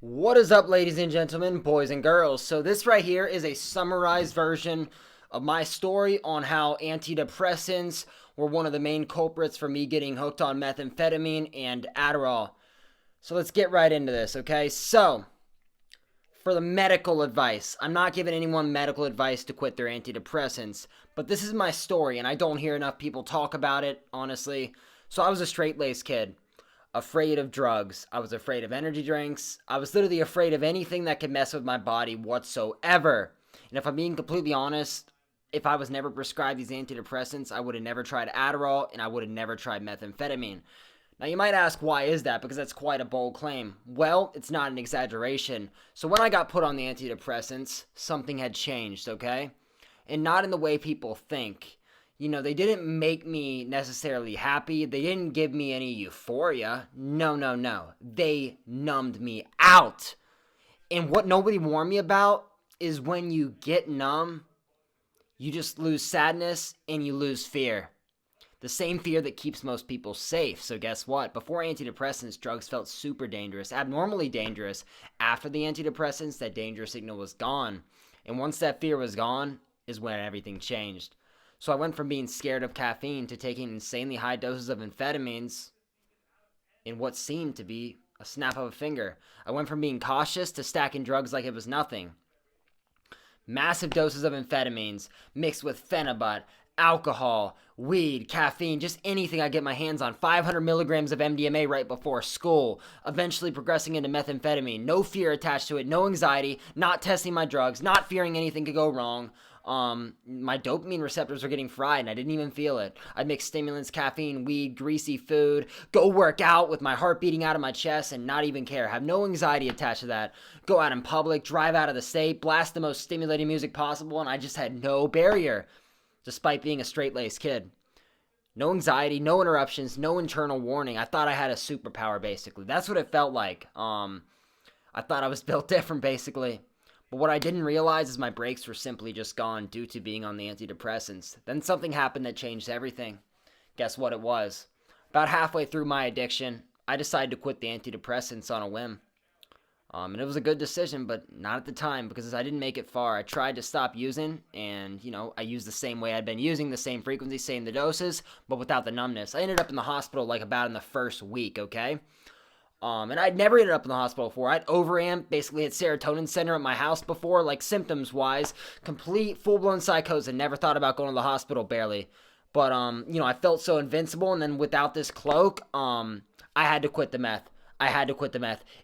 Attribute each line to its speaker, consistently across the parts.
Speaker 1: What is up, ladies and gentlemen, boys and girls? So this right here is a summarized version of my story on how antidepressants were one of the main culprits for me getting hooked on methamphetamine and Adderall. So let's get right into this, okay? So, for the medical advice, I'm not giving anyone medical advice to quit their antidepressants, but this is my story and I don't hear enough people talk about it, honestly. So I was a straight-laced kid, afraid of drugs. I was afraid of energy drinks. I was literally afraid of anything that could mess with my body whatsoever. And if I'm being completely honest, if I was never prescribed these antidepressants, I would have never tried Adderall and I would have never tried methamphetamine. Now you might ask, why is that? Because that's quite a bold claim. Well, it's not an exaggeration. So when I got put on the antidepressants, something had changed, okay? And not in the way people think. They didn't make me necessarily happy. They didn't give me any euphoria. No, no, no. They numbed me out. And what nobody warned me about is when you get numb, you just lose sadness and you lose fear. The same fear that keeps most people safe. So guess what? Before antidepressants, drugs felt super dangerous, abnormally dangerous. After the antidepressants, that danger signal was gone. And once that fear was gone, is when everything changed. So I went from being scared of caffeine to taking insanely high doses of amphetamines in what seemed to be a snap of a finger. I went from being cautious to stacking drugs like it was nothing. Massive doses of amphetamines mixed with phenibut, alcohol, weed, caffeine, just anything I get my hands on. 500 milligrams of MDMA right before school, eventually progressing into methamphetamine. No fear attached to it, no anxiety, not testing my drugs, not fearing anything could go wrong. My dopamine receptors were getting fried and I didn't even feel it. I'd mix stimulants, caffeine, weed, greasy food, go work out with my heart beating out of my chest and not even care. Have no anxiety attached to that. Go out in public, drive out of the state, blast the most stimulating music possible, and I just had no barrier, despite being a straight-laced kid. No anxiety, no interruptions, no internal warning. I thought I had a superpower, basically. That's what it felt like. I thought I was built different, basically. But what I didn't realize is my brakes were simply just gone due to being on the antidepressants. Then something happened that changed everything. Guess what it was? About halfway through my addiction, I decided to quit the antidepressants on a whim. And it was a good decision, but not at the time because I didn't make it far. I tried to stop using, and, I used the same way I'd been using, the same frequency, same the doses, but without the numbness. I ended up in the hospital like about in the first week, okay? And I'd never ended up in the hospital before. I'd overamped, basically had serotonin center at my house before, like symptoms-wise, complete full-blown psychosis, and never thought about going to the hospital, barely. But, I felt so invincible, and then without this cloak, I had to quit the meth.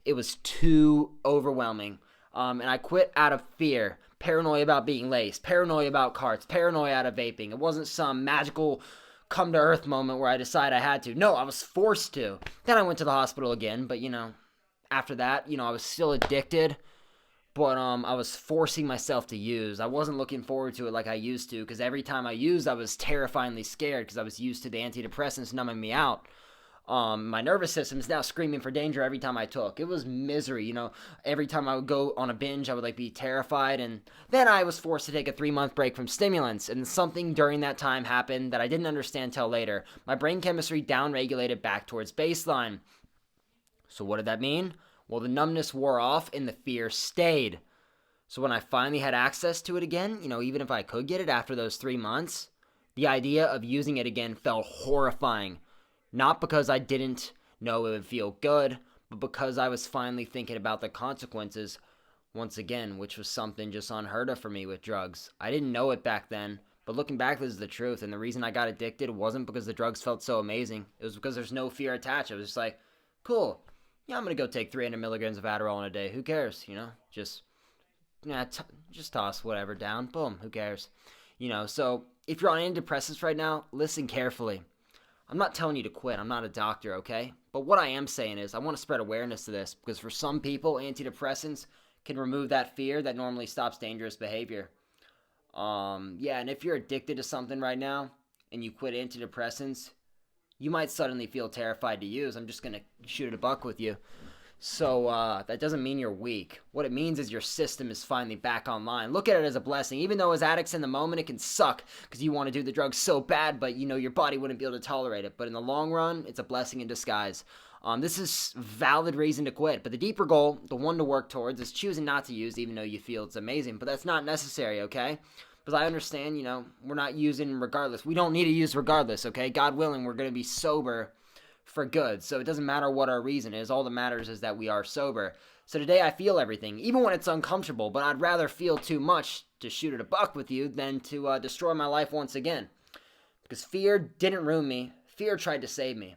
Speaker 1: It was too overwhelming. And I quit out of fear, paranoia about being laced, paranoia about carts, paranoia out of vaping. It wasn't some magical come to earth moment where I decided I had to. No, I was forced to. Then I went to the hospital again, but after that, I was still addicted, but I was forcing myself to use. I wasn't looking forward to it like I used to, because every time I used, I was terrifyingly scared because I was used to the antidepressants numbing me out. My nervous system is now screaming for danger every time I took. It was misery, Every time I would go on a binge, I would be terrified, and then I was forced to take a 3-month break from stimulants, and something during that time happened that I didn't understand till later. My brain chemistry downregulated back towards baseline. So what did that mean? Well, the numbness wore off and the fear stayed. So when I finally had access to it again, even if I could get it after those 3 months, the idea of using it again felt horrifying. Not because I didn't know it would feel good, but because I was finally thinking about the consequences once again, which was something just unheard of for me with drugs. I didn't know it back then, but looking back, this is the truth. And the reason I got addicted wasn't because the drugs felt so amazing. It was because there's no fear attached. I was just like, cool. Yeah, I'm going to go take 300 milligrams of Adderall in a day. Who cares? Just toss whatever down. Boom. Who cares? So if you're on antidepressants right now, listen carefully. I'm not telling you to quit. I'm not a doctor, okay? But what I am saying is I want to spread awareness to this because for some people, antidepressants can remove that fear that normally stops dangerous behavior. And if you're addicted to something right now and you quit antidepressants, you might suddenly feel terrified to use. I'm just going to shoot it a buck with you. So that doesn't mean you're weak. What it means is your system is finally back online. Look at it as a blessing. Even though as addicts in the moment it can suck because you want to do the drugs so bad, but your body wouldn't be able to tolerate it. But in the long run, it's a blessing in disguise. This is valid reason to quit. But the deeper goal, the one to work towards, is choosing not to use even though you feel it's amazing. But that's not necessary, okay? Because I understand, we're not using regardless. We don't need to use regardless, okay? God willing, we're going to be sober for good. So it doesn't matter what our reason is. All that matters is that we are sober. So today I feel everything, even when it's uncomfortable, but I'd rather feel too much to shoot at a buck with you than to destroy my life once again. Because fear didn't ruin me. Fear tried to save me.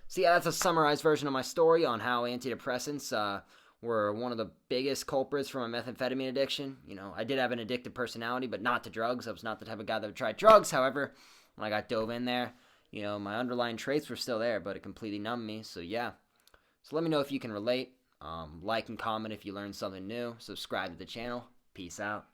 Speaker 1: So yeah, that's a summarized version of my story on how antidepressants were one of the biggest culprits for my methamphetamine addiction. I did have an addictive personality, but not to drugs. I was not the type of guy that would try drugs. However, when I got dove in there, my underlying traits were still there, but it completely numbed me. So yeah. So let me know if you can relate. Like and comment if you learned something new. Subscribe to the channel. Peace out.